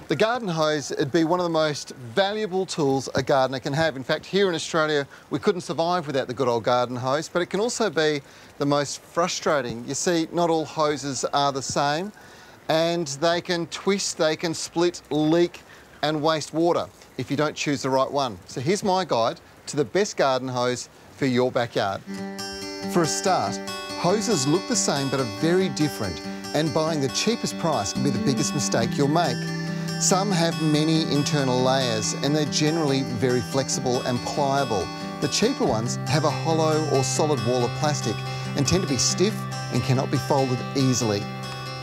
The garden hose would be one of the most valuable tools a gardener can have. In fact, here in Australia, we couldn't survive without the good old garden hose, but it can also be the most frustrating. You see, not all hoses are the same, and they can twist, they can split, leak, and waste water if you don't choose the right one. So here's my guide to the best garden hose for your backyard. For a start, hoses look the same but are very different, and buying the cheapest price can be the biggest mistake you'll make. Some have many internal layers and they're generally very flexible and pliable. The cheaper ones have a hollow or solid wall of plastic and tend to be stiff and cannot be folded easily.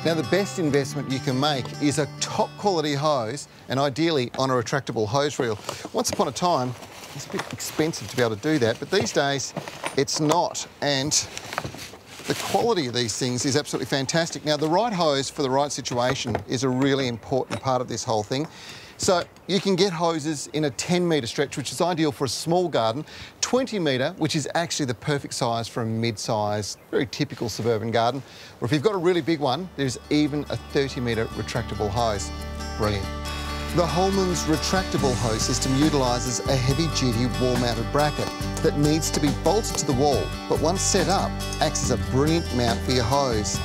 Now, the best investment you can make is a top quality hose, and ideally on a retractable hose reel. Once upon a time, it's a bit expensive to be able to do that, but these days it's not, and the quality of these things is absolutely fantastic. Now, the right hose for the right situation is a really important part of this whole thing. So you can get hoses in a 10-metre stretch, which is ideal for a small garden, 20-metre, which is actually the perfect size for a mid-sized, very typical suburban garden. Or if you've got a really big one, there's even a 30-metre retractable hose. Brilliant. The Holman's retractable hose system utilises a heavy-duty wall-mounted bracket that needs to be bolted to the wall, but once set up, acts as a brilliant mount for your hose.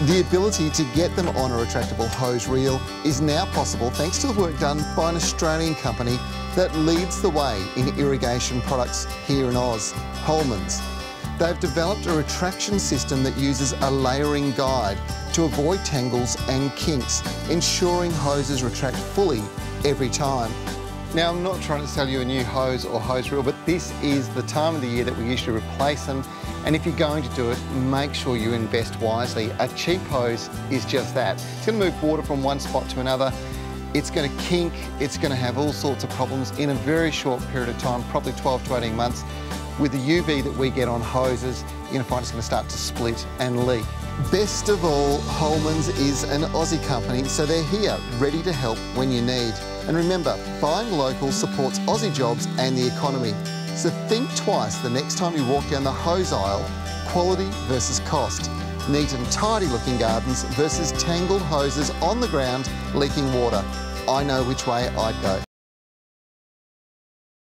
The ability to get them on a retractable hose reel is now possible thanks to the work done by an Australian company that leads the way in irrigation products here in Oz, Holman's. They've developed a retraction system that uses a layering guide to avoid tangles and kinks, ensuring hoses retract fully every time. Now, I'm not trying to sell you a new hose or hose reel, but this is the time of the year that we usually replace them. And if you're going to do it, make sure you invest wisely. A cheap hose is just that. It's going to move water from one spot to another. It's going to kink. It's going to have all sorts of problems in a very short period of time, probably 12 to 18 months. With the UV that we get on hoses, you're going to find it's going to start to split and leak. Best of all, Holman's is an Aussie company, so they're here, ready to help when you need. And remember, buying local supports Aussie jobs and the economy. So think twice the next time you walk down the hose aisle. Quality versus cost. Neat and tidy looking gardens versus tangled hoses on the ground leaking water. I know which way I'd go.